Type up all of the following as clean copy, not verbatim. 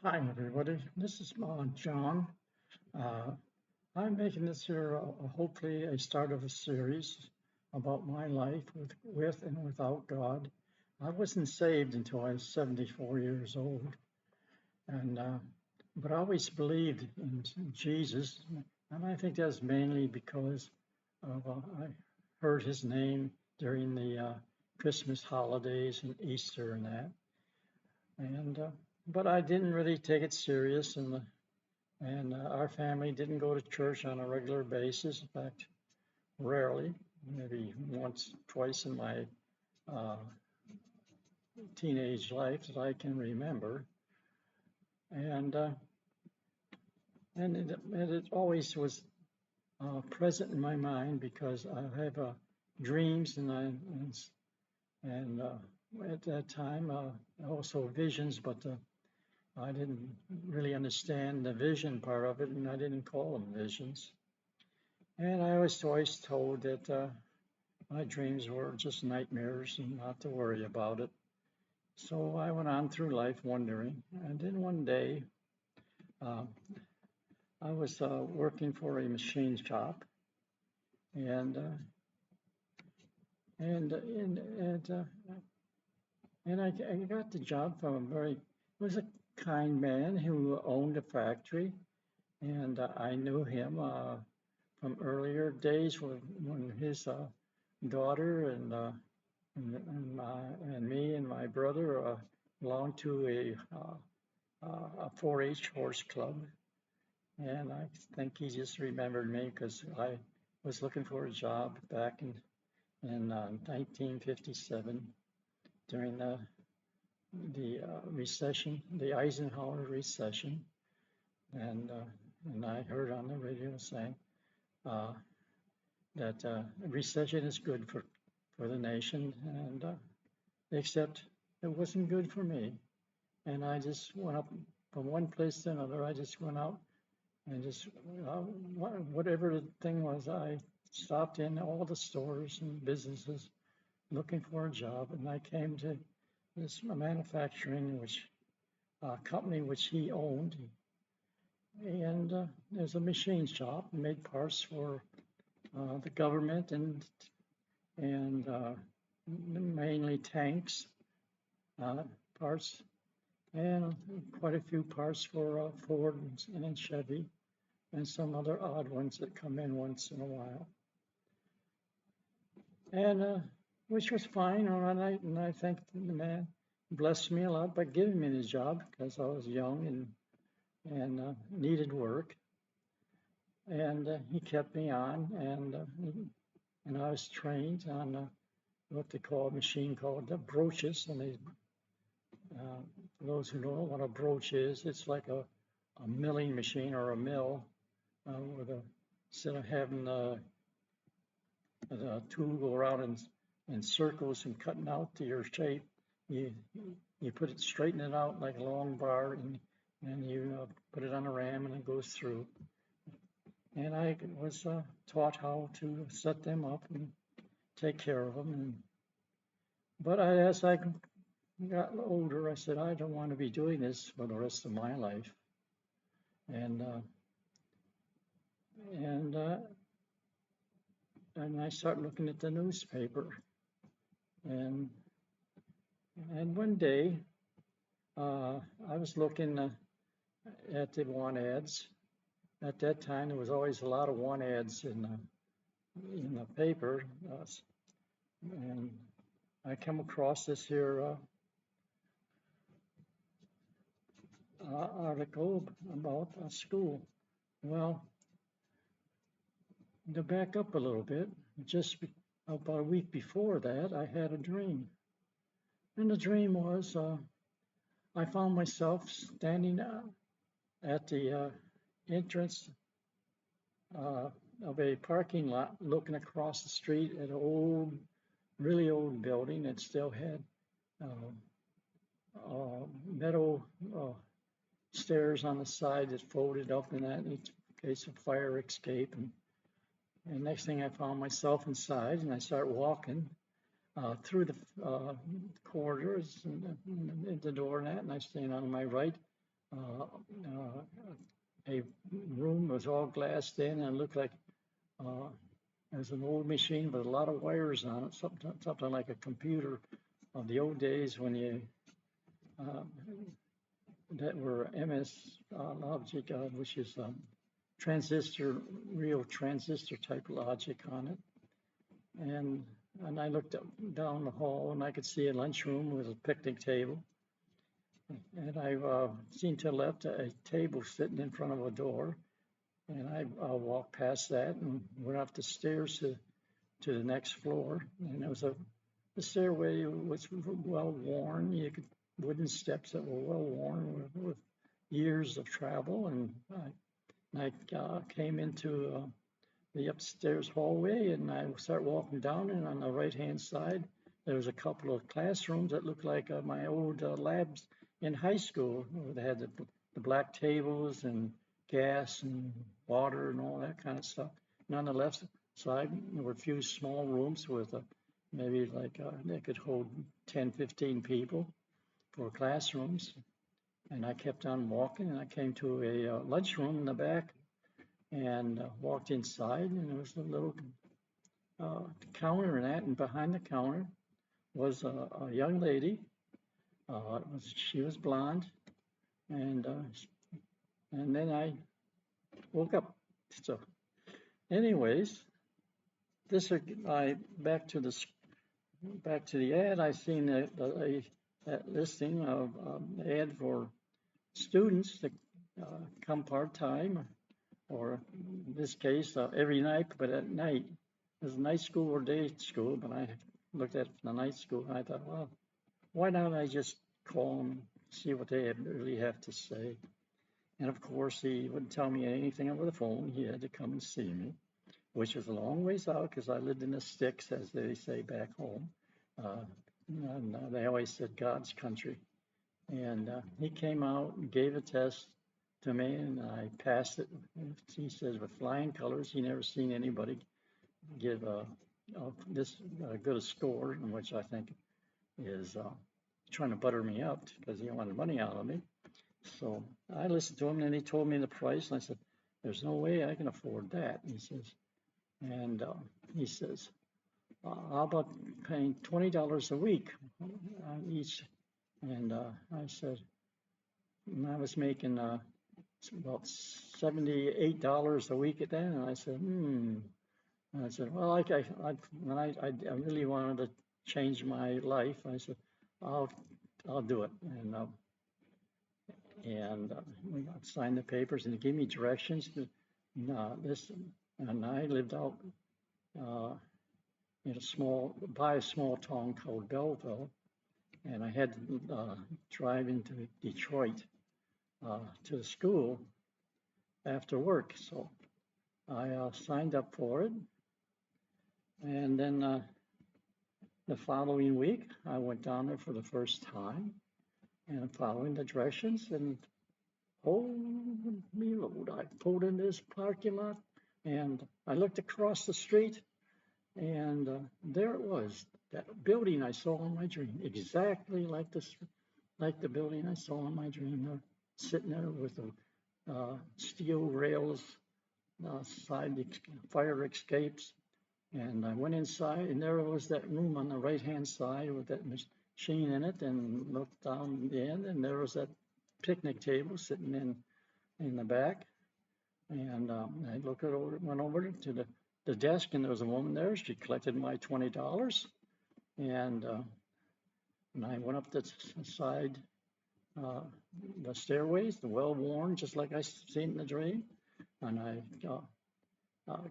Hi, everybody. This is John. Uh, I'm making this here hopefully a start of a series about my life with and without God. I wasn't saved until I was 74 years old, and but I always believed in Jesus, and I think that's mainly because of I heard His name during the Christmas holidays and Easter and that, and but I didn't really take it serious, and our family didn't go to church on a regular basis. In fact, rarely, maybe once, twice in my uh, teenage life that I can remember. And it always was present in my mind because I have dreams and at that time also visions, but I didn't really understand the vision part of it, and I didn't call them visions. And I was always told that my dreams were just nightmares and not to worry about it. So I went on through life wondering. And then one day, uh, I was working for a machine shop, and uh, and I got the job from it was a kind man who owned a factory, and I knew him from earlier days when his daughter and me and my brother belonged to a 4-H horse club, and I think he just remembered me because I was looking for a job back in 1957 during the recession, the Eisenhower recession, and and I heard on the radio saying uh, that recession is good for the nation, and except it wasn't good for me. And I just went up from one place to another. I just went out and just whatever the thing was, I stopped in all the stores and businesses looking for a job, and I came to this manufacturing which company which he owned, and there's a machine shop, made parts for the government and mainly tanks uh, parts, and quite a few parts for Ford and Chevy, and some other odd ones that come in once in a while. And which was fine all right. And I think the man blessed me a lot by giving me the job because I was young and needed work. And he kept me on, and I was trained on what they call a machine called the broaches. And for those who know what a broach is, it's like a milling machine or a mill with instead of having the tool go around in circles and cutting out to your shape, you you put it, straighten it out like a long bar, and you put it on a ram and it goes through. And I was taught how to set them up and take care of them. But as I got older, I said, I don't want to be doing this for the rest of my life. And uh, and uh, and I started looking at the newspaper, and and one day I was looking at the want ads. At that time, there was always a lot of want ads in the paper, and I come across this here article about a school. Well, to back up a little bit, just about a week before that, I had a dream, and the dream was I found myself standing at the entrance uh, of a parking lot, looking across the street at an old, really old building that still had uh, metal stairs on the side that folded up in that in case of fire escape. And next thing I found myself inside, and I started walking through the corridors and the door and that, and I stand on my right. uh, uh, a room was all glassed in and looked like uh, it was an old machine with a lot of wires on it, something like a computer of the old days when you uh, that were MS logic, which is transistor, real transistor type logic on it. And I looked up, down the hall and I could see a lunchroom with a picnic table. And I seen to the left a table sitting in front of a door. And I walked past that and went up the stairs to the next floor. And there was the stairway was well worn. You could wooden steps that were well worn with years of travel. And I came into the upstairs hallway and I start walking down, and on the right hand side there was a couple of classrooms that looked like my old labs in high school. They had the black tables and gas and water and all that kind of stuff. And on the left side there were a few small rooms with maybe like they could hold 10, 15 people for classrooms. And I kept on walking and I came to a lunchroom in the back and walked inside, and there was a little counter in that, and behind the counter was a young lady. She was blonde, and then I woke up. So, anyways, this I back to the ad. I seen that listing of ad for students to come part time, or in this case, every night, but at night. There's night school or day school, but I looked at the night school and I thought, well, why don't I just call them, see what they really have to say? And of course, he wouldn't tell me anything over the phone. He had to come and see me, which was a long ways out because I lived in the sticks, as they say back home. And they always said God's country. And he came out and gave a test to me, and I passed it. He says with flying colors. He never seen anybody give this good a score, which I think is trying to butter me up because he wanted money out of me. So I listened to him, and he told me the price, and I said, "There's no way I can afford that." He says, "How about paying $20 a week each?" And I said, and I was making about $78 a week at that, and I said, And I said, well, I really wanted to change my life. I said, I'll do it. And we signed the papers, and he gave me directions to this. And I lived out in a small town called Belleville, and I had to drive into Detroit to the school after work. So I signed up for it, and then the following week, I went down there for the first time and following the directions, and holy Lord, I pulled in this parking lot and I looked across the street, and there it was, that building I saw in my dream, exactly like the building I saw in my dream, sitting there with the steel rails, side fire escapes. And I went inside, and there was that room on the right-hand side with that machine in it, and looked down the end, and there was that picnic table sitting in the back. And I went over to the desk, and there was a woman there. She collected my $20, and I went up the side, the stairways, the well-worn, just like I seen in the dream, and I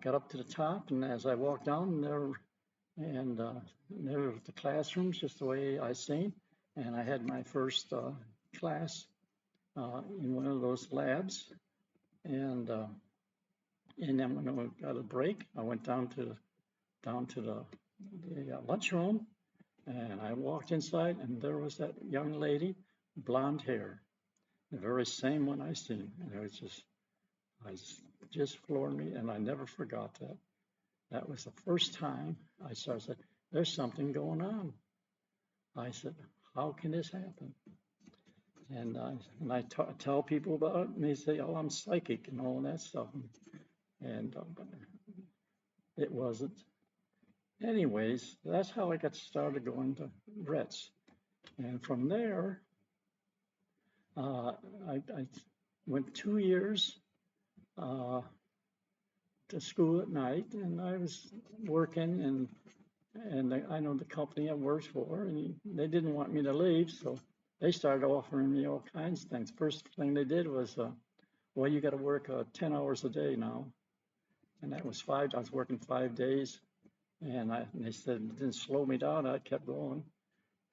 got up to the top, and as I walked down there, and there were the classrooms just the way I seen, and I had my first class in one of those labs, and then when I got a break, I went down to the lunchroom, and I walked inside, and there was that young lady, blonde hair, the very same one I seen, and it was just floored me, and I never forgot that. That was the first time I said, there's something going on. I said, how can this happen? And I tell people about it, and they say, "Oh, I'm psychic," and all that stuff. And but it wasn't. Anyways, that's how I got started going to Rets. And from there, I went 2 years uh, to school at night, and I was working, and I know the company I worked for, and they didn't want me to leave, so they started offering me all kinds of things. First thing they did was, well, you got to work 10 hours a day now, and that was five. I was working 5 days, and they said it didn't slow me down. I kept going,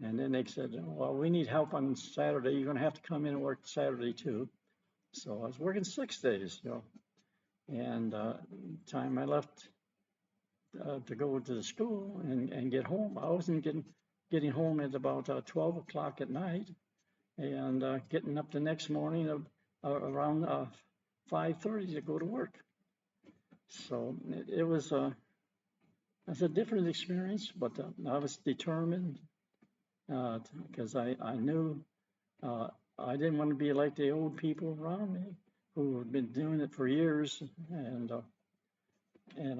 and then they said, well, we need help on Saturday. You're going to have to come in and work Saturday too. So I was working 6 days, and time I left to go to the school and get home, I wasn't getting home at about 12 o'clock at night, and getting up the next morning around 5:30 to go to work. So it was a different experience, but I was determined because I knew I didn't want to be like the old people around me who had been doing it for years, and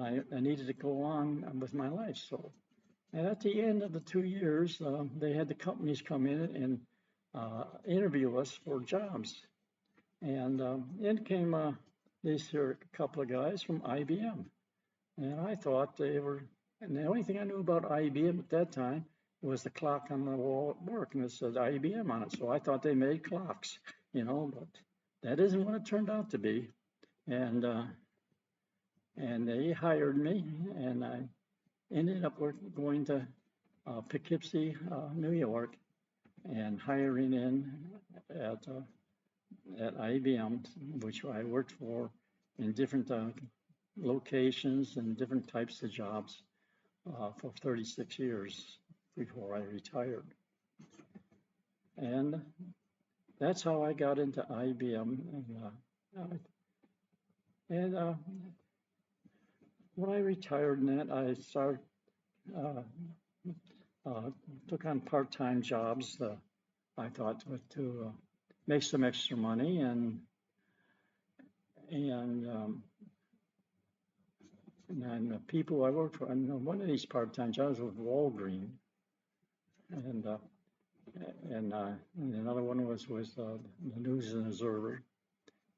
I needed to go on with my life. So, and at the end of the 2 years, they had the companies come in and interview us for jobs. And in came these here couple of guys from IBM. And I thought they were, and the only thing I knew about IBM at that time was the clock on the wall at work, and it said IBM on it. So I thought they made clocks, but that isn't what it turned out to be. And they hired me, and I ended up going to Poughkeepsie, New York, and hiring in at IBM, which I worked for in different locations and different types of jobs for 36 years before I retired. And that's how I got into IBM. And when I retired in that, I started took on part-time jobs. I thought to make some extra money, and the people I worked for, and one of these part-time jobs was Walgreens, and another one was the News and Observer.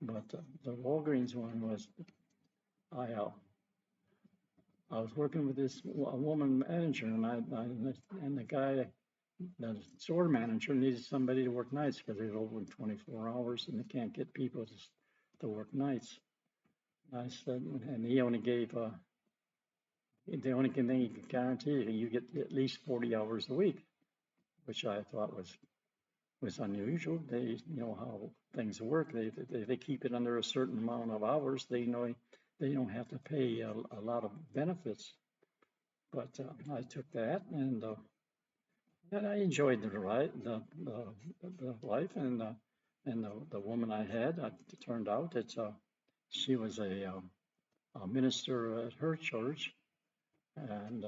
But the Walgreens one was I was working with a woman manager, and the guy, the store manager, needed somebody to work nights because they were open 24 hours and they can't get people to work nights. I said, and he only gave the only thing he could guarantee you get at least 40 hours a week, which I thought was unusual. They know how things work. They keep it under a certain amount of hours. They know they don't have to pay a lot of benefits. But I took that, and I enjoyed the life, and the woman I had. It turned out that she was a minister at her church, and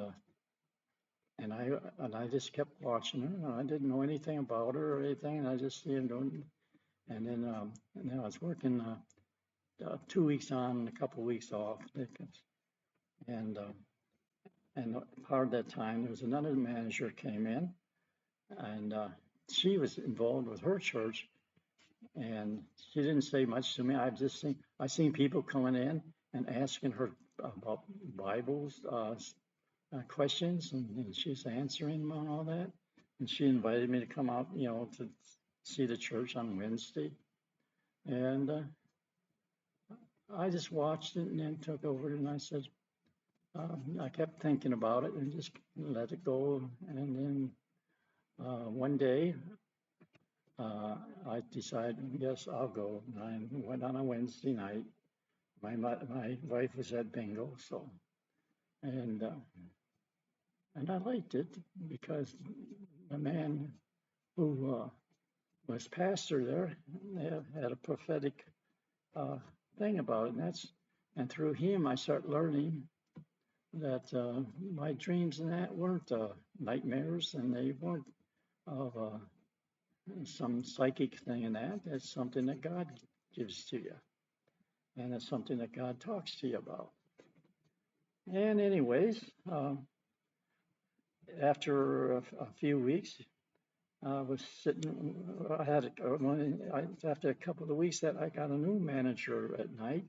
I just kept watching her. I didn't know anything about her or anything, and I just see him doing. And then I was working 2 weeks on and a couple of weeks off, and part of that time there was another manager came in, and she was involved with her church, and she didn't say much to me. I seen people coming in and asking her about Bibles questions, and she's answering them and all that. And she invited me to come out, to see the church on Wednesday, and I just watched it and then took over, and I said, I kept thinking about it and just let it go, and then one day I decided, yes, I'll go. And I went on a Wednesday night. My wife was at bingo, so and I liked it because the man who was pastor there had a prophetic thing about it, and through him I started learning that my dreams and that weren't nightmares, and they weren't of some psychic thing in that. It's something that God gives to you, and it's something that God talks to you about. And anyways, after a few weeks, I was sitting. I had after a couple of weeks that I got a new manager at night,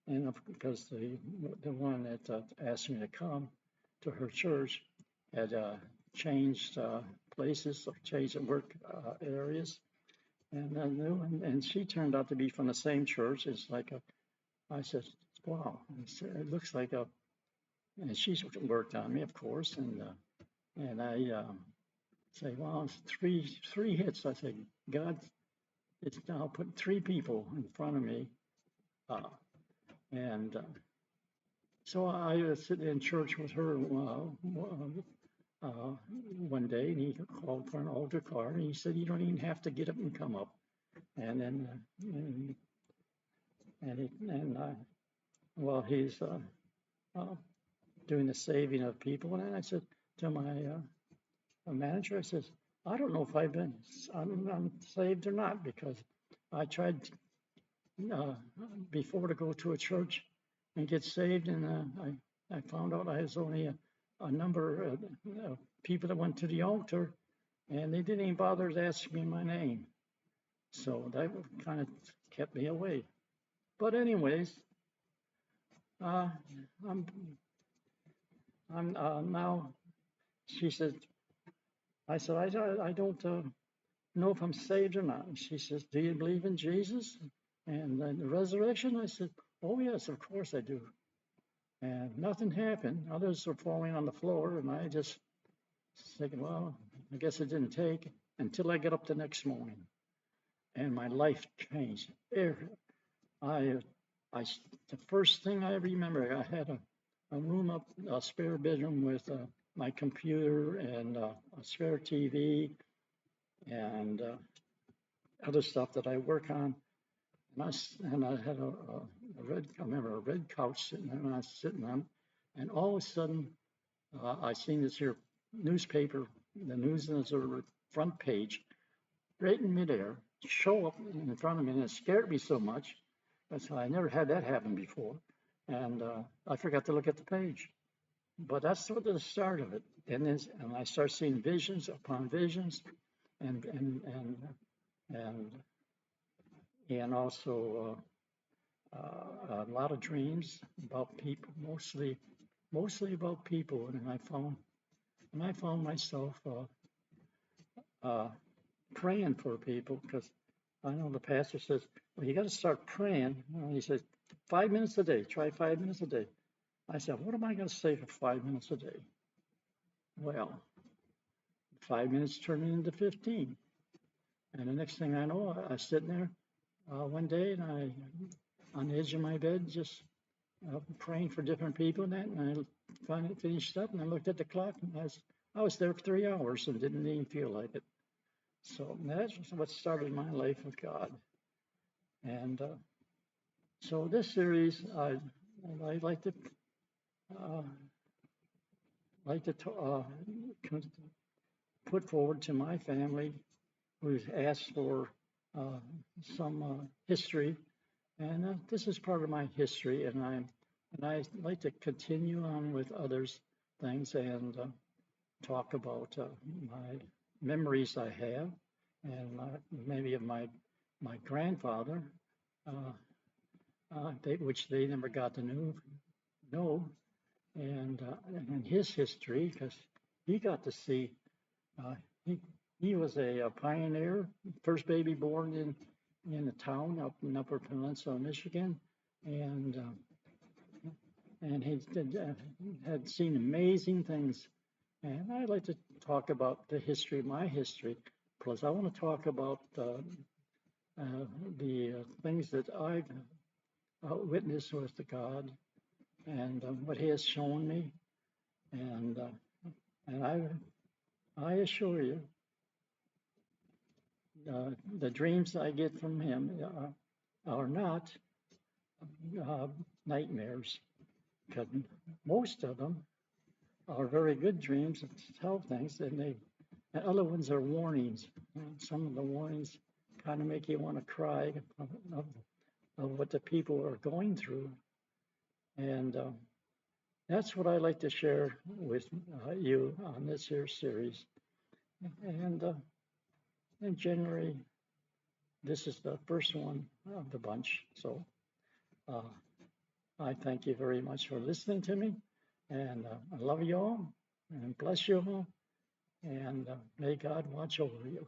and because the one that asked me to come to her church had changed places, or changed work areas, and I knew, and she turned out to be from the same church. It's like I said, wow, it looks like a, and she's worked on me, of course, and I say, wow, it's three hits. I say, God, it's now put three people in front of me, and so I was sitting in church with her one day, and he called for an altar call, and he said, "You don't even have to get up and come up." And then, well, he's doing the saving of people, and then I said to my manager, I says, "I don't know if I'm saved or not, because I tried before to go to a church and get saved, and I found out I was only a number of people that went to the altar, and they didn't even bother to ask me my name. So that kind of kept me away. But anyways, I'm now. She said, I said, I don't know if I'm saved or not. And she says, do you believe in Jesus and the resurrection? I said, oh yes, of course I do. And nothing happened. Others were falling on the floor, and I just thinking, well, I guess it didn't take until I got up the next morning, and my life changed. The first thing I remember, I had a room up, a spare bedroom with my computer and a spare TV and other stuff that I work on. And I had I remember a red couch sitting there, and I was sitting on, and all of a sudden, I seen this here newspaper, the news is a front page, right in midair, show up in front of me, and it scared me so much. That's I never had that happen before, and I forgot to look at the page. But that's sort of the start of it, and I start seeing visions upon visions, and and and and and also a lot of dreams about people, mostly about people, and I found myself praying for people, because I know the pastor says, well, you got to start praying. He says, 5 minutes a day, try 5 minutes a day. I said, what am I going to say for 5 minutes a day? Well, 5 minutes turned into 15. And the next thing I know, I was sitting there one day, and on the edge of my bed, just praying for different people and that, and I finally finished up, and I looked at the clock, and I was there for 3 hours and didn't even feel like it. So that's what started my life with God. And so this series, I'd like to put forward to my family, who's asked for some history, and this is part of my history, and I'd like to continue on with others things, and talk about my memories I have, and maybe of my grandfather, which they never got to know, and his history, because he got to see. Uh, he was a pioneer, first baby born in a town up in Upper Peninsula, Michigan, and he had seen amazing things. And I'd like to talk about the history, my history. Plus, I want to talk about the things that I've witnessed with the God, and what He has shown me. And I assure you, the dreams I get from Him are not nightmares, because most of them are very good dreams that tell things, and And other ones are warnings. Some of the warnings kind of make you want to cry of, of what the people are going through. And that's what I like to share with you on this here series. And generally, this is the first one of the bunch. So I thank you very much for listening to me. And I love you all and bless you all. And may God watch over you.